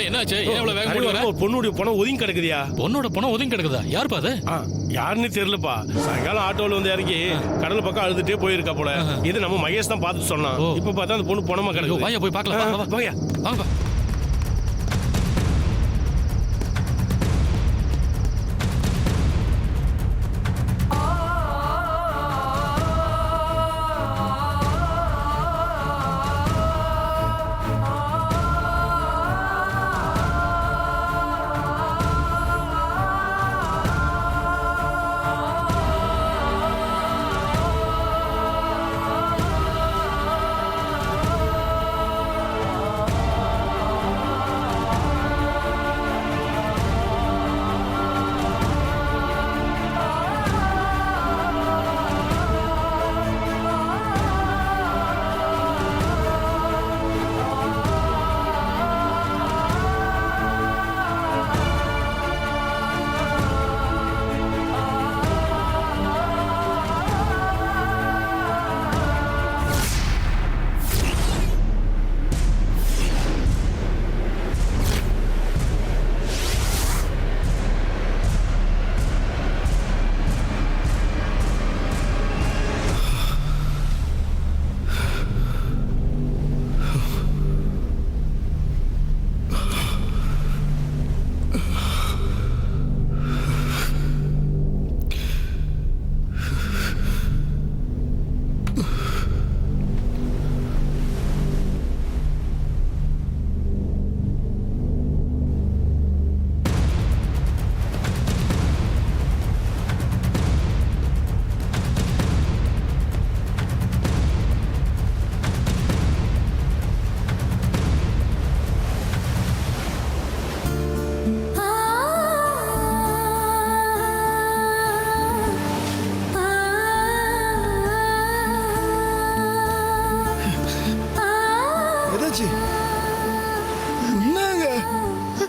என்னாச்சு? ஏன் இவ்வளவு வேகம் போடுற? ஒரு பொண்ணுடைய பணம் ஒதுங்கி கிடக்குதியா? பொண்ணோட பணம் ஒதுங்கி கிடக்குதா? யாருப்பா அது? யாருன்னு தெரியலப்பா. சாயங்காலம் ஆட்டோல வந்து இறங்கி கடல் பக்கம் அழுதுட்டே போயிருக்கா போல. இது நம்ம மகேஷ் தான் பார்த்துட்டு சொன்னான். இப்ப பார்த்தா அந்த பொண்ணு பணமா கிடக்கு. வாயா போய் பார்க்கலாம். வாயா வாங்கப்பா.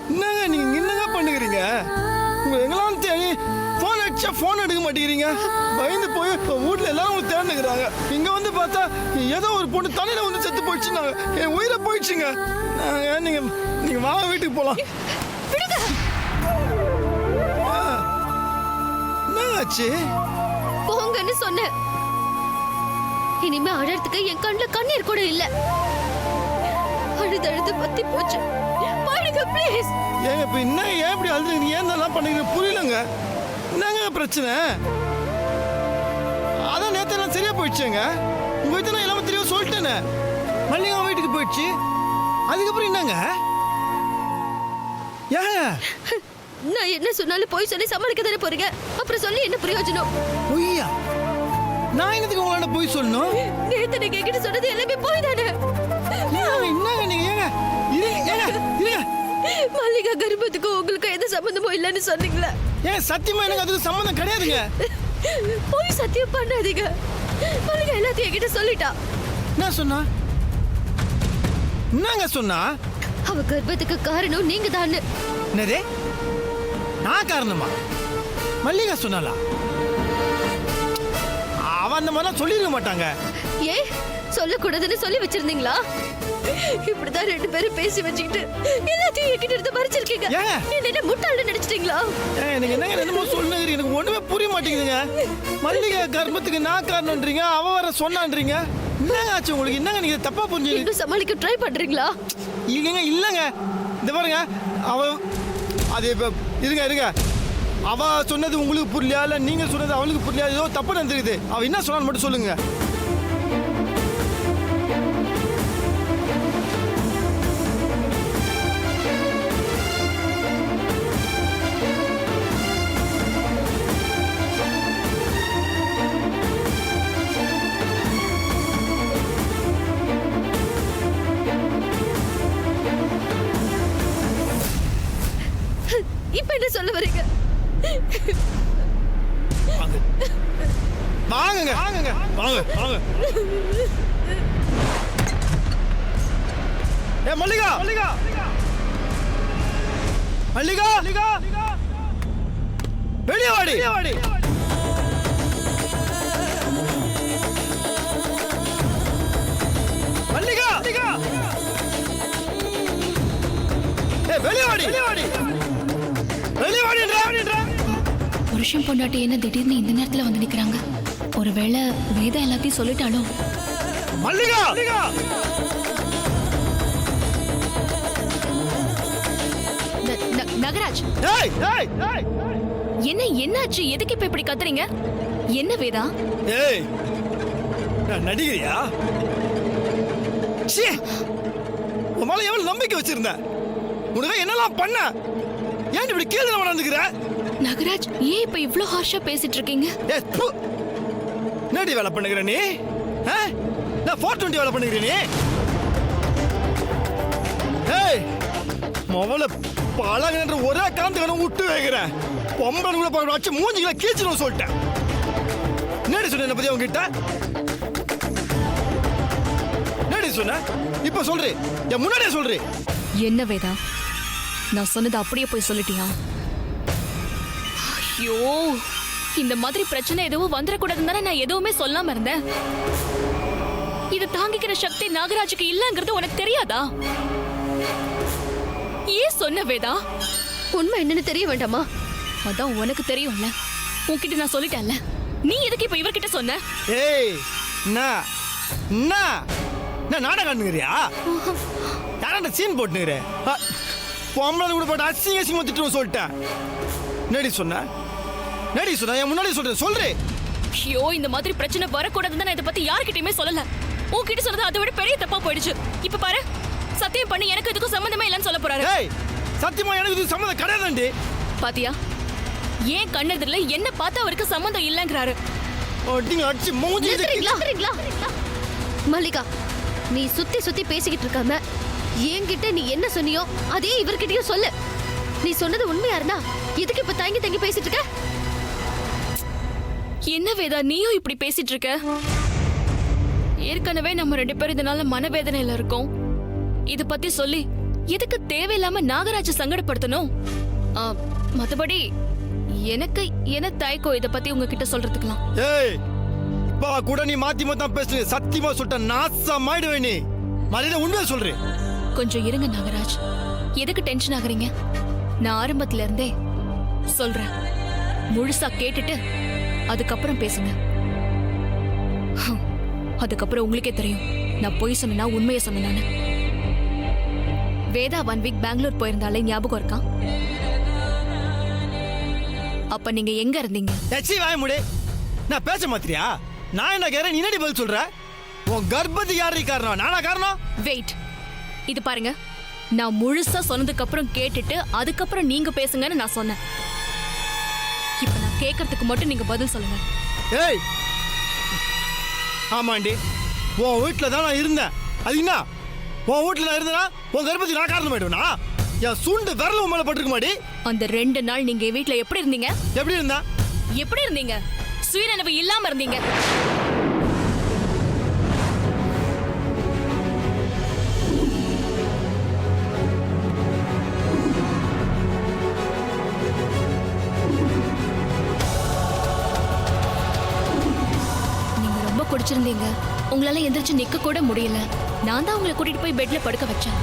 என்னங்க நீங்க என்னங்க பண்ணுகிறீங்க? எங்களாம் தேடி போன் அடிச்சா போன் எடுக்க மாட்டேங்கிறீங்க. பயந்து போய் வீட்டுல எல்லாரும் தேடினுக்கிறாங்க. இங்க வந்து பார்த்தா ஏதோ ஒரு பொண்ணு தண்ணியில வந்து செத்து போயிடுச்சுன்னாங்க. என் உயிரை போயிடுச்சுங்க. நீங்க நீங்க வாங்க வீட்டுக்கு போலாம். என்னாச்சு? போங்கன்னு சொன்னேன். இனிமே அழறதுக்கு என் கண்ணுல கண்ணீர் கூட இல்ல. அழுது பத்தி போச்சு. பாருங்க ப்ளீஸ். ஏங்க இப்ப என்ன ஏன் இப்படி அழுதுறீங்க? ஏன் இதெல்லாம் பண்ணீங்க புரியலங்க. என்னங்க பிரச்சனை? அதான் நேத்து நான் சரியா போயிடுச்சேங்க. உங்க வீட்டு நான் எல்லாமே தெளிவா சொல்லிட்டேனே. மல்லிகா வீட்டுக்கு போயிடுச்சு. அதுக்கப்புறம் என்னங்க? ஏங்க நான் என்ன சொன்னாலும் போய் சொல்லி சமாளிக்க தானே போறீங்க. அப்புறம் சொல்லி என்ன பிரயோஜனம்? பொய்யா? நான் என்னதுக்கு உங்களாண்ட போய் சொல்லணும்? நேத்து நீங்க என்கிட்ட சொன்னது எல்லாமே போய் தானே. என்னங்க நீங்க ஏங்க மல்லிகா கர்ப்பத்துக்கு உங்களுக்கு எந்த சம்பந்தமும் இல்லைன்னு சொன்னீங்களா? ஏன் சத்தியமா எனக்கு அதுக்கு சம்பந்தம் கிடையாதுங்க. போய் சத்தியம் பண்ணாதீங்க. மல்லிகா எல்லாத்தையும் என்கிட்ட சொல்லிட்டா. என்ன சொன்னா? என்னங்க சொன்னா? அவ கர்ப்பத்துக்கு காரணம் நீங்க தான். என்னது? நான் காரணமா? மல்லிகா சொன்னாலா? அவ அந்த மாதிரிலாம் சொல்லிருக்க மாட்டாங்க. ஏ சொல்லக்கூடாதுன்னு சொல்லி வச்சிருந்தீங்களா? இப்படிதான் ரெண்டு பேரும் பேசி வச்சுக்கிட்டு எல்லாத்தையும் என்கிட்ட இருந்து மறைச்சிருக்கீங்க. என்ன முட்டாள்னு நினைச்சிட்டீங்களா? எனக்கு என்னங்க என்னமோ சொல்லுங்க. எனக்கு ஒண்ணுமே புரிய மாட்டேங்குதுங்க. மல்லிகை கர்ப்பத்துக்கு நான் காரணம்ன்றீங்க, அவ வர சொன்னான்றீங்க. என்னங்க ஆச்சு உங்களுக்கு? என்னங்க நீங்க தப்பா புரிஞ்சு இன்னும் சமாளிக்க ட்ரை பண்றீங்களா? இல்லங்க இந்த பாருங்க. அவ அது இருங்க அவ சொன்னது உங்களுக்கு புரியலையா இல்ல நீங்க சொன்னது அவளுக்கு புரியலையா? ஏதோ தப்பு நடந்துருக்குது. அவ என்ன சொன்னான்னு மட்டும் சொல்லுங்க. இப்ப என்ன சொல்ல வரீங்க? வாங்க ஏ மல்லிகா வெளியே வாடி. மல்லிகா புருஷன் பொண்டாட்டி என்ன திடீர்னு இந்த நேரத்துல வந்து நிக்கிறாங்க? ஒருவேளை வேதா எல்லாத்தையும் சொல்லிட்டாலோ? மல்லிகா நகராஜ், ஏய் ஏய் ஏய் என்னாச்சு? எதுக்கு இப்ப இப்படி கத்துறீங்க? என்ன வேதா? ஏய் நான் நடிகரியா? ச்சே, உன் மேல எவ்வளவு நம்பிக்கை வச்சிருந்த? உனக்கு என்னெல்லாம் பண்ண? ஏன் இப்படி கீழே நடந்துக்கிற? நகராஜ், ஏன் இப்ப இவ்ளோ ஹார்ஷா பேசிட்டு இருக்கீங்க? ஏய், ப்பு. என்னடி வேலை பண்ணுகிற நீ? ஆ? நான் 420 வேலை பண்ணுகிற நீ? ஏய், மொபைல பழகுன்ற ஒரே காந்தகனை விட்டு வைக்கிறேன். பொம்பளை கூட பார்க்க வச்சு மூஞ்சிகளை கீச்சிடும் சொல்லிட்டேன். என்னடி சொன்ன என்ன பத்தி அவங்ககிட்ட? என்னடி சொன்ன? இப்ப சொல்றே, என் முன்னாடியே சொல்றே. என்ன வேதா, நான் சொன்னது அப்படியே போய் சொல்லிட்டியா? ஐயோ, இந்த மாதிரி பிரச்சனை எதுவும் வந்துடக்கூடாதுன்னு தானே நான் எதுவுமே சொல்லாம இருந்தேன். இது தாங்கிக்கிற சக்தி நாகராஜுக்கு இல்லங்கிறது உனக்கு தெரியாதா? ஏன் சொன்ன வேதா? உண்மை என்னன்னு தெரிய வேண்டாமா? அதான் உனக்கு தெரியும்ல, உன்கிட்ட நான் சொல்லிட்டேன்ல. நீ எதுக்கு இப்ப இவர்கிட்ட சொன்ன? ஏய், என்ன நாடகம் காணுங்கிறியா? யாராண்ட சீன் போட்டுங்கிற? பொம்பளை கூட போட்டு அசிங்க திட்டுவோம் சொல்லிட்டேன். நடி சொன்ன என் முன்னாடி சொல்றேன். ஐயோ, இந்த மாதிரி பிரச்சனை வரக்கூடாதுன்னு நான் இதை பத்தி யார்கிட்டயுமே சொல்லல. உன்கிட்ட சொன்னது அதை விட பெரிய தப்பா போயிடுச்சு. இப்ப பாரு, சத்தியம் பண்ணி எனக்கு இதுக்கும் சம்பந்தமே இல்லைன்னு சொல்ல போறாரு. ஏய், சத்தியமா எனக்கு இது சம்மந்தம் கிடையாதுண்டி. பாத்தியா, ஏன் கண்ணெதிரில என்ன பார்த்து அவருக்கு சம்பந்தம் இல்லைங்கிறாரு. அடிச்சு மூஞ்சி நிறுத்துறீங்களா? மல்லிகா, நீ சுத்தி பேசிக்கிட்டு இருக்காம என்கிட்ட நீ என்ன சொன்னியோ அதே இவர்கிட்டயும் சொல்லு. நீ சொன்னது உண்மையா இருந்தா எதுக்கு இப்ப தங்கி பேசிட்டு இருக்க? என்ன வேதா, நீயும் இப்படி பேசிட்டு இருக்க? ஏற்கனவே நம்ம 2 பேரும் இதனால மனவேதனையில இருக்கோம். இத பத்தி சொல்லி எதுக்கு தேவையில்லாம நாகராஜ சங்கடப்படுத்தணும்? மத்தபடி எனக்கு என்ன தயக்கம் இத பத்தி உங்ககிட்ட சொல்றதுக்கலாம். ஏய், இப்ப கூட நீ மாத்தி பேசுற. சத்தியமா சொல்லிட்ட நாசமாயிடுவே நீ. மரியாதை உண்மையா சொல்றேன். கொஞ்சம் இருங்க நாகராஜ், எதுக்கு டென்ஷன் ஆகுறீங்க? நான் ஆரம்பத்துல இருந்தே சொல்றேன், முழுசா கேட்டுட்டு அதுக்கப்புறம் பேசுங்க. அதுக்கப்புறம் உங்களுக்கே தெரியும் நான் பொய் சொன்னா உண்மையை சொன்னேன்னு. வேதா 1 வீக் பெங்களூர் போயிருந்தாலே ஞாபகம் இருக்கா? அப்ப நீங்க எங்க இருந்தீங்க? எச்சி வாய முடி. நான் பேச மாத்திரியா? நான் என்ன கேறேன், நீ என்னடி பதில் சொல்ற? உன் கர்ப்பத்துக்கு யாரு காரணம்? நானா காரணம்? வெயிட், இது பாருங்க, நான் முழுசா சொன்னதுக்கு அப்புறம் கேட்டுட்டு அதுக்கப்புறம் நீங்க பேசுங்கன்னு நான் சொன்னேன். இப்ப நான் கேட்கறதுக்கு மட்டும் நீங்க பதில் சொல்லுங்க. ஏய், ஆமாண்டி, உன் வீட்டுல தான் நான் இருந்தேன். அது என்ன? உன் வீட்டுல நான் இருந்தேனா உன் கர்ப்பத்துக்கு நான் காரணம் ஆயிடுவேனா? என் சுண்டு விரல் உன் மேல பட்டிருக்க மாடி. அந்த 2 நாள் நீங்க வீட்டுல எப்படி இருந்தீங்க? எப்படி இருந்தா? எப்படி இருந்தீங்க? சுயநினைவு இல்லாம இருந்தீங்க. நீங்க ரொம்ப குடிச்சிருந்தீங்க. உங்களால எந்திரிச்சு நிக்க கூட முடியல. நான் தான் உங்களை கூட்டிட்டு போய் பெட்ல படுக்க வச்சேன்.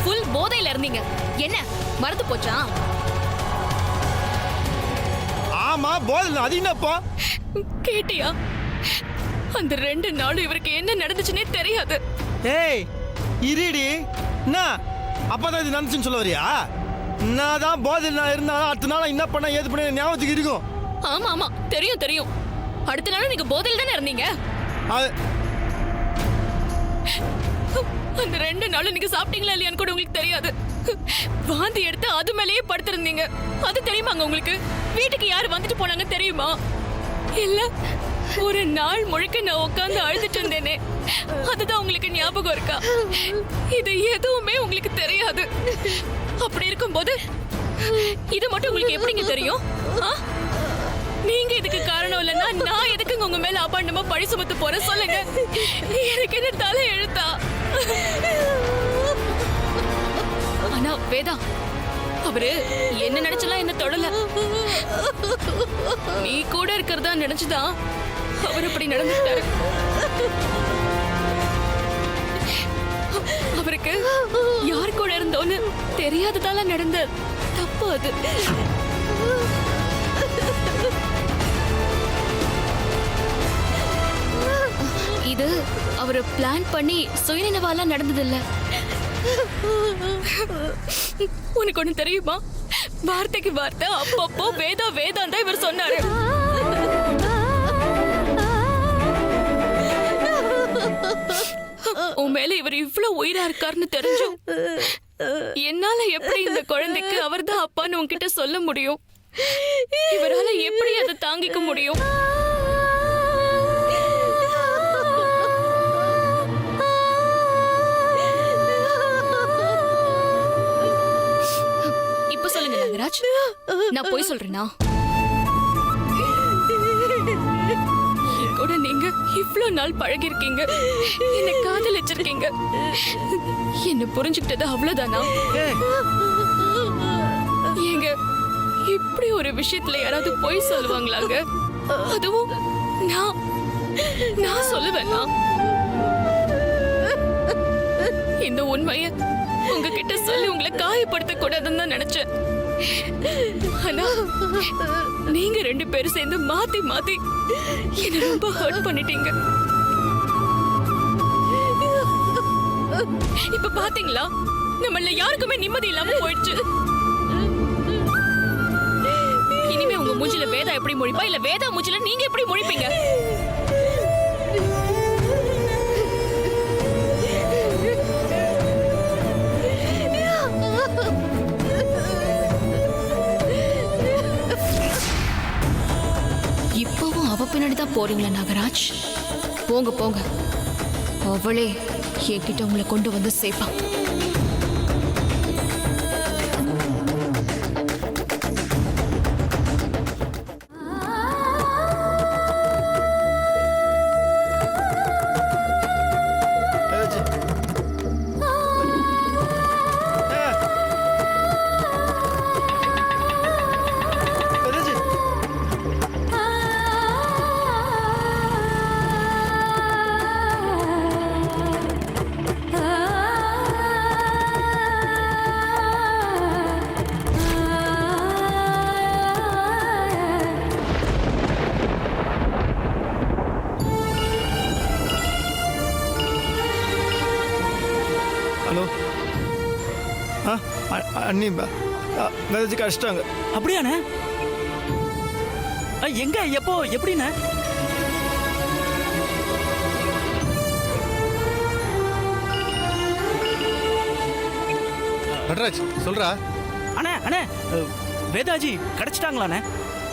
ஃபுல் போதையில இருந்தீங்க. என்ன மறந்து போச்சா? ஆமா, போதல. அது என்னப்பா? கேட்டியா? அந்த 2 நாளும் இவருக்கு என்ன நடந்துச்சுன்னே தெரியாது. ஏய், இருடி. என்ன அப்பதான் இது நடந்துச்சுன்னு சொல்ல வரியா? நான் தான் போதையில் நான் இருந்தாலும் அடுத்த நாள் என்ன பண்ண ஏது பண்ண ஞாபகத்துக்கு இருக்கும். ஆமா தெரியும். அடுத்த நாள் நீங்க போதையில் தானே இருந்தீங்க. அந்த 2 நாளும் நீங்க சாப்பிட்டீங்களா இல்லையான்னு கூட உங்களுக்கு தெரியாது. வாந்தி எடுத்து அது மேலேயே படுத்திருந்தீங்க. அது தெரியுமாங்க உங்களுக்கு? வீட்டுக்கு யாரு வந்துட்டு போனாங்க தெரியுமா? இல்ல, ஒரு நாள் முழுக்க நான் உட்கார்ந்து அழுதுட்டு இருந்தேனே, அதுதான் உங்களுக்கு ஞாபகம் இருக்கா? இது எதுவுமே உங்களுக்கு தெரியாது. அப்படி இருக்கும்போது இது மட்டும் உங்களுக்கு எப்படிங்க தெரியும்? நீங்க இதுக்கு காரணம் இல்லைன்னா நான் எதுக்குங்க உங்க மேல அபாண்டமா பழி சுமத்து போறேன் சொல்லுங்க. எனக்கு என்ன தலை எழுத்தா? ஆனா வேதா, அவரு என்ன நினைச்சலாம் என்ன தொடல. நீ கூட இருக்கிறதா நினைச்சுதான் அவர் இப்படி நடந்துட்டாரு. அவருக்கு யார் கூட இருந்தோன்னு தெரியாததால நடந்த தப்பு அது. இது அவரு பிளான் பண்ணி சுயநினைவால நடந்தது இல்ல. உனக்கு ஒண்ணு தெரியுமா? வார்த்தைக்கு வார்த்தை அப்பப்போ வேதா வேதாந்தா இவர் சொன்னாரு. உன் மேல இவர் இவ்வளவு உயிரா இருக்காருன்னு தெரிஞ்சும் என்னால எப்படி இந்த குழந்தைக்கு அவர்தான் அப்பான்னு உன்கிட்ட சொல்ல முடியும்? இவரால எப்படி அதை தாங்கிக்க முடியும்? இப்ப சொல்லுங்க நாகராஜ், நான் போய் சொல்றேனா? கூட நீங்க இவ்ளோ நாள் பழகி இருக்கீங்க, என்ன காதலிச்சிருக்கீங்க, என்ன புரிஞ்சுக்கிட்டது அவ்வளவுதானா? ஏங்க இப்படி ஒரு விஷயத்துல யாராவது பொய் சொல்லுவாங்களாங்க? அதுவும் நான் சொல்லுவேனா? இந்த உண்மைய உங்ககிட்ட சொல்லி உங்களை காயப்படுத்த கூடாதுன்னு தான் நினைச்சேன். ஆனா நீங்க ரெண்டு பேரும் சேர்ந்து மாத்தி மாத்தி என்ன ரொம்ப ஹர்ட் பண்ணிட்டீங்க. இப்ப பாத்தீங்களா, நம்மள யாருக்குமே நிம்மதி இல்லாம போயிடுச்சு. இனிமே உங்க மூஞ்சில வேதா எப்படி முழிப்பா, இல்ல வேதா மூஞ்சில நீங்க எப்படி முழிப்பீங்க? இப்பவும் அவ பின்னாடி தான் போறீங்களா நாகராஜ்? போங்க போங்க, அவளே என்கிட்ட உங்களை கொண்டு வந்து சேர்ப்பா. ஹலோ, அண்ணி வேதாஜி கழிச்சிட்டாங்க. அப்படியாண்ணே? எங்க, எப்போ, எப்படிண்ணே? நடராஜ் சொல்றா. அண்ணே அண்ணே, வேதாஜி கிடைச்சிட்டாங்களாண்ணே?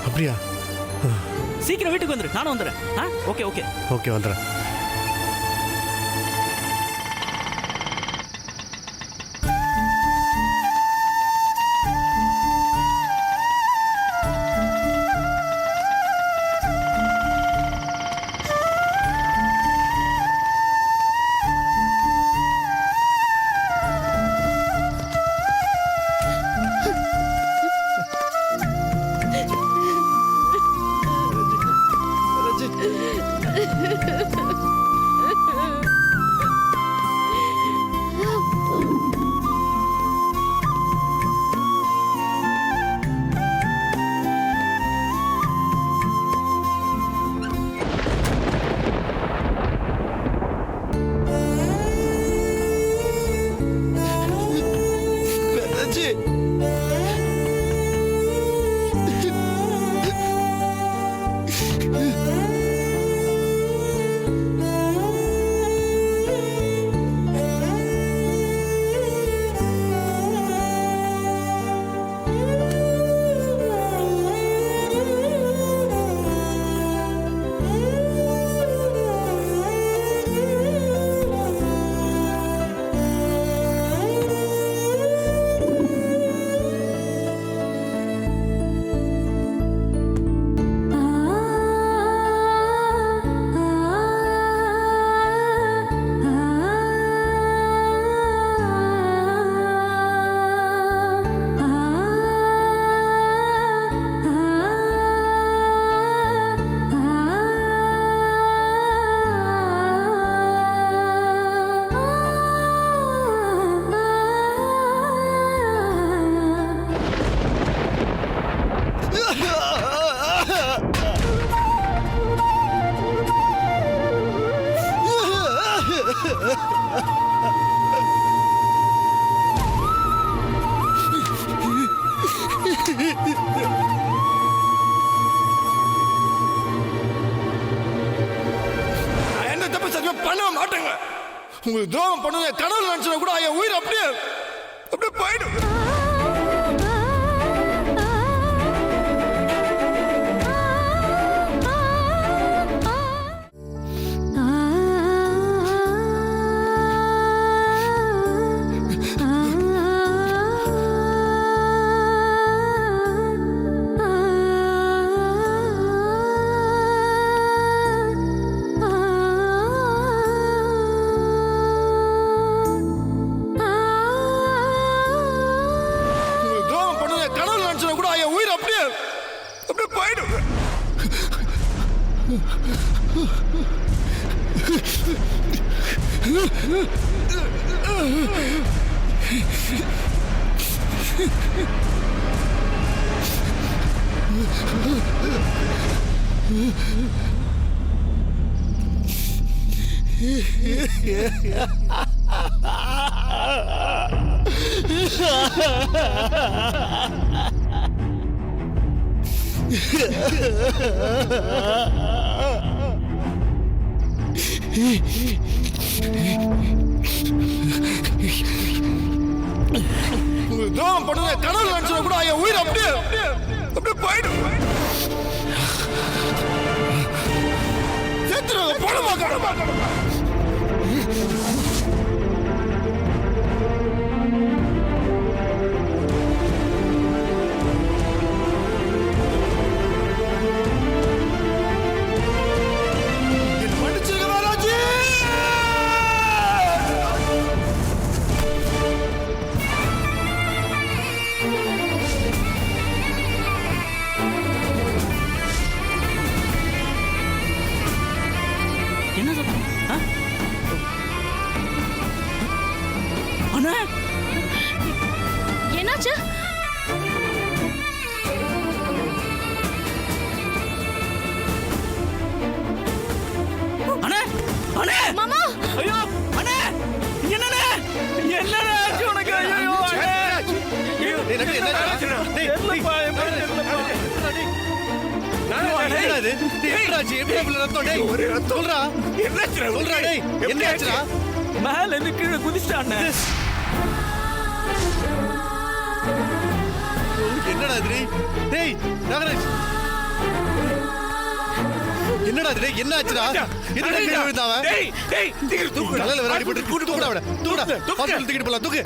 அப்படியா? சீக்கிரம் வீட்டுக்கு வந்துரு, நானும் வந்துடுறேன். ஓகே ஓகே ஓகே வந்துடுறேன். வேதாஜி மாட்டேங்க. உங்களுக்கு துரோகம் பண்ணுங்க கனவுல நினைச்சா கூட என் உயிர் அப்படியே அப்படியே போயிடும். உங்களுக்கு துரோகம் பண்ணுங்க கனவுல நினைச்சா கூட என் உயிர் அப்படியே அப்படியே போயிடும். உங்களுக்கு துரோகம் பண்ணுங்க கனவுல நினைச்சா கூட என் உயிர் அப்படியே அப்படியே போயிடும். செத்துருவாங்க போடுமா கடமா. மன்னிச்சிருங்க மகாராஜி. என்ன சொல்ற? ஆ? அண்ணா என்னாச்சு? அண்ணா அண்ணா மாமா ஐயோ அண்ணா என்னண்ணே என்னண்ணே ஆச்சு உனக்கு ஐயோ அண்ணே மேல இருந்து கீழே குதிச்சிட்டாண்ணே என்னடா இது டேய் நாகராஜ் என்னடா இது என்ன ஆச்சுடா என்னடா கீழ விழுந்தாவ டேய் டேய் தூக்கு தலையில வேற அடிபட்டு தூக்குடா அவன தூக்குடா ஹாஸ்பிடல் தூக்கிட்டு போலாம் தூக்கு